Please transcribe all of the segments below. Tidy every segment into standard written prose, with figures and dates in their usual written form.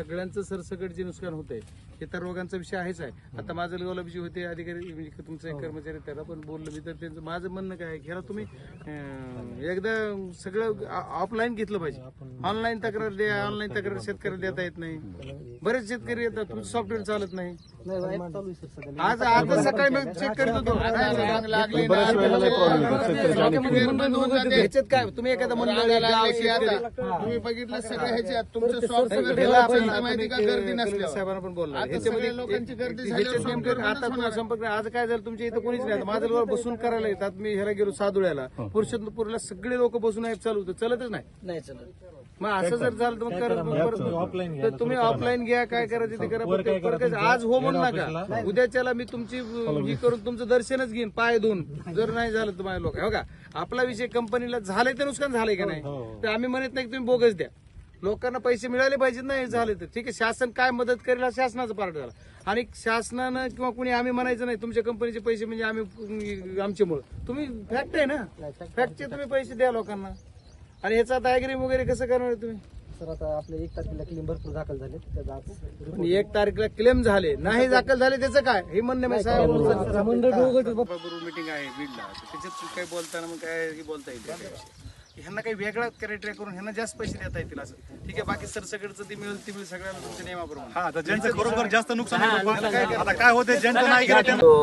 सगळ्यांचं सरसकट जे नुकसान होतंय हे तर रोगांचा विषय आहेच आहे. आता माझं गुलाबी जे होते अधिकारी म्हणजे तुमचे कर्मचारी त्याला पण बोललो मी, तर त्यांचं माझं म्हणणं काय आहे, ह्याला तुम्ही एकदा सगळं ऑफलाईन घेतलं पाहिजे. ऑनलाईन तक्रार द्या, ऑनलाईन तक्रार शेतकऱ्याला देता येत नाही. बरेच शेतकरी येतात, तुमचं सॉफ्टवेअर चालत नाही. आज आता सकाळी मी चेक करत होतो ह्याच्यात काय तुम्ही एखादा तुम्ही बघितलं सगळं ह्याच्यात तुमचं सॉफ्टवेअर माहिती का गर्दी नसल्या साहेबांना पण बोलला ह्याच्यामध्ये लोकांची गर्दी आता तुम्हाला संपर्क आज काय झालं तुमच्या इथं कोणीच नाही. माझं लोक बसून करायला येतात. मी ह्याला गेलो सादुळ्याला पुरुषोत्तमपूरला सगळे लोक बसून आहेत, चालू होतं चलतच नाही चालत. मग असं जर झालं तर तुम्ही ऑफलाईन घ्या, काय करायचं ते करा. आज हो म्हणू नका, उद्याच्याला मी तुमची ही करून तुमचं दर्शनच घेईन पाय धुवून, जर नाही झालं तर माझ्या लोक हो का. आपला विषय कंपनीला झालंय तर नुकसान झालंय का नाही तर आम्ही म्हणत नाही की तुम्ही बोगस द्या. लोकांना पैसे मिळाले पाहिजेत, नाही झाले तर ठीक आहे. शासन काय मदत करेल हा शासनाचा पार्ट झाला. आणि शासनानं किंवा कुणी आम्ही म्हणायचं नाही तुमच्या कंपनीचे पैसे म्हणजे आम्ही आमच्यामुळे. तुम्ही फॅक्ट आहे ना, फॅक्टचे तुम्ही पैसे द्या लोकांना. आणि ह्याचा आता ऍग्रीम वगैरे कसं करणार तुम्ही? सर आता आपल्या 1 तारखेला क्लेम भरपूर दाखल झाले, 1 तारखेला क्लेम झाले नाही दाखल झाले त्याचं काय हे म्हणणं मी साहेब मीटिंग आहे बीडला, त्याच्यात काही बोलताना मग काय बोलता येईल ह्यांना काही वेगळा क्रायटेरिया करून ह्यांना जास्त पैसे देता येतील असं ठीक आहे. बाकी सरसकटचं ते मिळेल ती मिळेल सगळ्यांना तुमच्या नियमाप्रमाणे. ज्यांचं खरोखर जास्त नुकसान आता काय होते ज्यांचं नाही.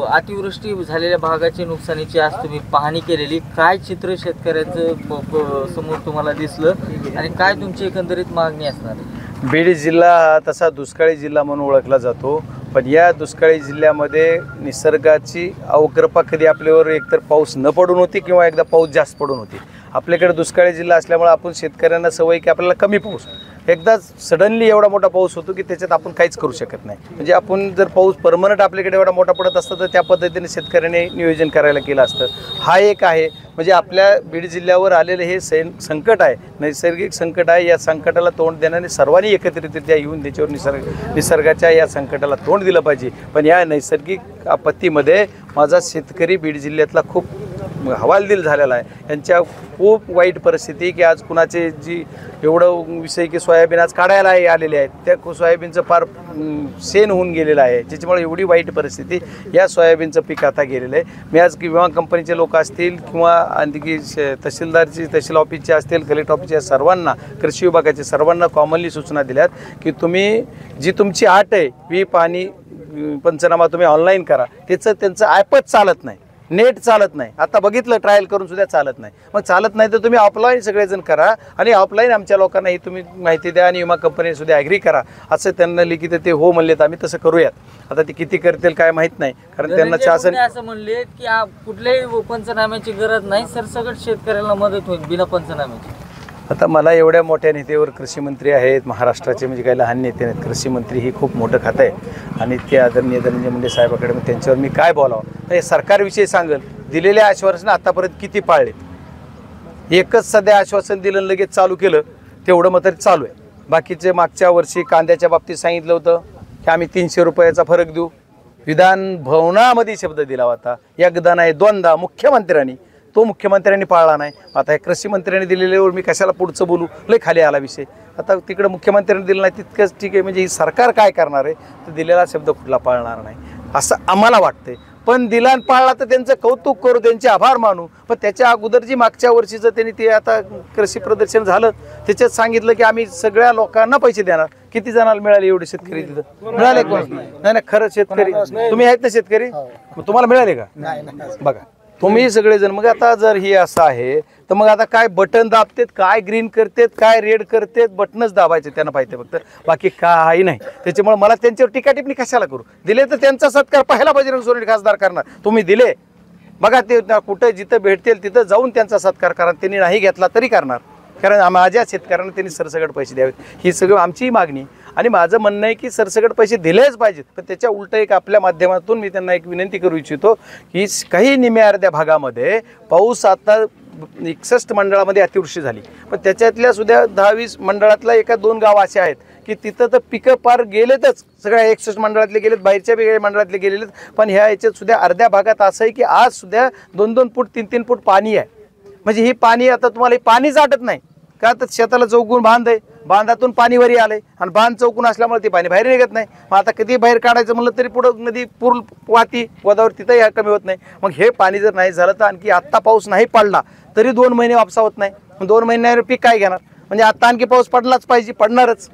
अतिवृष्टी झालेल्या भागाची नुकसानीची आज तुम्ही पाहणी केलेली, काय चित्र शेतकऱ्यांचं समोर तुम्हाला दिसलं आणि काय तुमची एकंदरीत मागणी असणार? बीड जिल्हा हा तसा दुष्काळी जिल्हा म्हणून ओळखला जातो, पण या दुष्काळी जिल्ह्यामध्ये निसर्गाची अवकृपा कधी आपल्यावर एकतर पाऊस न पडून होती किंवा एकदा पाऊस जास्त पडून होती. आपल्याकडे दुष्काळी जिल्हा असल्यामुळे आपण शेतकऱ्यांना सवय की आपल्याला कमी पाऊस, एकदा सडनली एवढा मोठा पाऊस होतो की त्याच्यात आपण काहीच करू शकत नाही. म्हणजे आपण जर पाऊस परमनंट आपल्याकडे एवढा मोठा पडत असतं तर त्या पद्धतीने शेतकऱ्याने नियोजन करायला केलं असतं. हा एक आहे. म्हणजे आपल्या बीड जिल्ह्यावर आलेलं हे संकट आहे, नैसर्गिक संकट आहे. या संकटाला तोंड देण्याने सर्वांनी एकत्रितरित्या येऊन त्याच्यावर निसर्गाच्या या संकटाला तोंड दिलं पाहिजे. पण या नैसर्गिक आपत्तीमध्ये माझा शेतकरी बीड जिल्ह्यातला खूप हवालदिल झालेला आहे. यांच्या खूप वाईट परिस्थिती की आज कुणाचे जी एवढं विषय की सोयाबीन आज काढायला आलेले आहेत, त्या सोयाबीनचं फार सेन होऊन गेलेलं आहे, ज्याच्यामुळे एवढी वाईट परिस्थिती या सोयाबीनचं पीक आता गेलेलं आहे. मी आज विमा कंपनीचे लोक असतील किंवा आणखी तहसील ऑफिसचे असतील, कलेक्टर ऑफिसच्या सर्वांना, कृषी विभागाच्या सर्वांना कॉमनली सूचना दिल्यात की तुम्ही जी तुमची आट आहे पाणी पंचनामा तुम्ही ऑनलाईन करा. त्यांचं ॲपच चालत नाही, नेट चालत नाही. आता बघितलं ट्रायल करून सुद्धा चालत नाही. मग चालत नाही तर तुम्ही ऑफलाईन सगळेजण करा आणि ऑफलाईन आमच्या लोकांना ही तुम्ही माहिती द्या आणि विमा कंपनी सुद्धा ॲग्री करा असं त्यांना लिखित ते हो म्हणलेत. आम्ही तसं करूयात. आता ते किती करतील काय माहीत नाही, कारण त्यांना शासन असं म्हणले की कुठल्याही पंचनाम्याची गरज नाही, सरसकट शेतकऱ्याला मदत होईल बिना पंचनाम्याची. आता मला एवढ्या मोठ्या नेत्यावर कृषी मंत्री आहेत महाराष्ट्राचे, म्हणजे काही लहान नेते नाहीत. कृषी मंत्री ही खूप मोठं खातं आहे आणि ते आदरणीय धनंजय मुंडे साहेबाकडे त्यांच्यावर मी काय बोलावं. हे सरकारविषयी सांगेल, दिलेले आश्वासन आतापर्यंत किती पाळले. एकच सध्या आश्वासन दिलं लगेच चालू केलं तेवढं मात्र चालू आहे. बाकीचे मागच्या वर्षी कांद्याच्या बाबतीत सांगितलं होतं की आम्ही 300 रुपयाचा फरक देऊ. विधान भवनामध्ये शब्द दिला होता, एकदा नाही दोनदा मुख्यमंत्र्यांनी, तो मुख्यमंत्र्यांनी पाळला नाही. आता हे कृषी मंत्र्यांनी दिलेल्यावर मी कशाला पुढचं बोलू, लय खाली आला विषय. आता तिकडे मुख्यमंत्र्यांनी दिलं नाही तितकंच ठीक आहे. म्हणजे ही सरकार काय करणार आहे तर दिलेला शब्द कुठला पाळणार नाही असं आम्हाला वाटतंय. पण दिला आणि पाळला तर त्यांचं कौतुक करू, त्यांचे आभार मानू. पण त्याच्या अगोदर जी मागच्या वर्षीचं त्यांनी ते आता कृषी प्रदर्शन झालं त्याच्यात सांगितलं की आम्ही सगळ्या लोकांना पैसे देणार. किती जणांना मिळाले एवढे शेतकरी तिथं मिळाले कोण? नाही खरं शेतकरी तुम्ही आहेत ना शेतकरी, तुम्हाला मिळाले का? बघा तुम्ही सगळेजण. मग आता जर ही असं आहे तर मग आता काय बटन दाबतेत, काय ग्रीन करतेत, काय रेड करतेत, बटनच दाबायचे त्यांना पाहिजे फक्त, बाकी काही नाही. त्याच्यामुळे मला त्यांच्यावर टीका टिप्पणी कशाला करू. दिले तर त्यांचा सत्कार पहिला बजरंग सोनवणे खासदार करणार. तुम्ही दिले बघा ते कुठं जिथं भेटतील तिथं जाऊन त्यांचा सत्कार करा. त्यांनी नाही घेतला तरी करणार, कारण माझ्या शेतकऱ्यांना त्यांनी सरसकट पैसे द्यावेत ही सगळं आमची मागणी. आणि माझं म्हणणं आहे की सरसकट पैसे दिलेच पाहिजेत. पण त्याच्या उलट एक आपल्या माध्यमातून मी त्यांना एक विनंती करू इच्छितो की काही निम्या अर्ध्या भागामध्ये पाऊस आता 61 मंडळामध्ये अतिवृष्टी झाली, पण त्याच्यातल्या सुद्धा 10-20 मंडळातला 1-2 गाव असे आहेत की तिथं तर पिकं पार गेलेतच. सगळ्या 61 मंडळातले गेलेत, बाहेरच्या वेगळ्या मंडळातले गेलेत. पण ह्या याच्यात सुद्धा अर्ध्या भागात असं आहे की आज सुद्धा 2-2 फूट 3-3 फूट पाणी आहे. म्हणजे ही पाणी आता तुम्हाला पाणीच आटत नाही का, तर शेताला चौगून बांध आहे, बांधातून पाणी वरी आलंय आणि बांध चौकून असल्यामुळे ते पाणी बाहेर निघत नाही. मग आता किती बाहेर काढायचं म्हणलं तरी पुढं नदी पूर वाहती गोदावरी, तिथंही कमी होत नाही. मग हे पाणी जर नाही झालं तर आणखी आत्ता पाऊस नाही पडला तरी 2 महिने वापसा होत नाही. मग 2 महिन्यावर पीक काय घेणार? म्हणजे आता आणखी पाऊस पडलाच पाहिजे, पडणारच.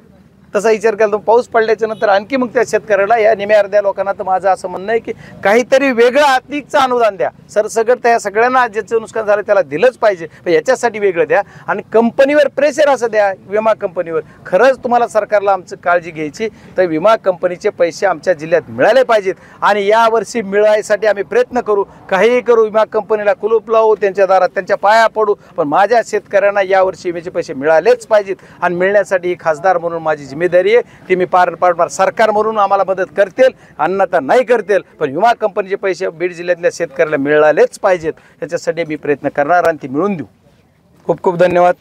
तसा विचार केला तर पाऊस पडल्याच्या नंतर आणखी मग त्या शेतकऱ्याला, या निम्या अर्ध्या लोकांना तर माझं असं म्हणणं आहे की काहीतरी वेगळं आर्थिकचं अनुदान द्या. सरसकट त्या सगळ्यांना ज्याचं नुकसान झालं त्याला दिलंच पाहिजे, पण याच्यासाठी वेगळं द्या. आणि कंपनीवर प्रेशर असं द्या, विमा कंपनीवर. खरंच तुम्हाला सरकारला आमचं काळजी घ्यायची तर विमा कंपनीचे पैसे आमच्या जिल्ह्यात मिळाले पाहिजेत. आणि यावर्षी मिळवायसाठी आम्ही प्रयत्न करू, काहीही करू. विमा कंपनीला कुलूप लावू, त्यांच्या दारात त्यांच्या पाया पडू, पण माझ्या शेतकऱ्यांना यावर्षी विम्याचे पैसे मिळालेच पाहिजेत. आणि मिळण्यासाठी ही खासदार म्हणून माझी जिम्मेदारी आहे, ती मी पार पाडणार. सरकार म्हणून आम्हाला मदत करतील, अन्यथा नाही करतील, पण विमा कंपनीचे पैसे बीड जिल्ह्यातल्या शेतकऱ्याला मिळालेच पाहिजेत. त्याच्यासाठी मी प्रयत्न करणार आणि ती मिळवून देऊ. खूप खूप धन्यवाद.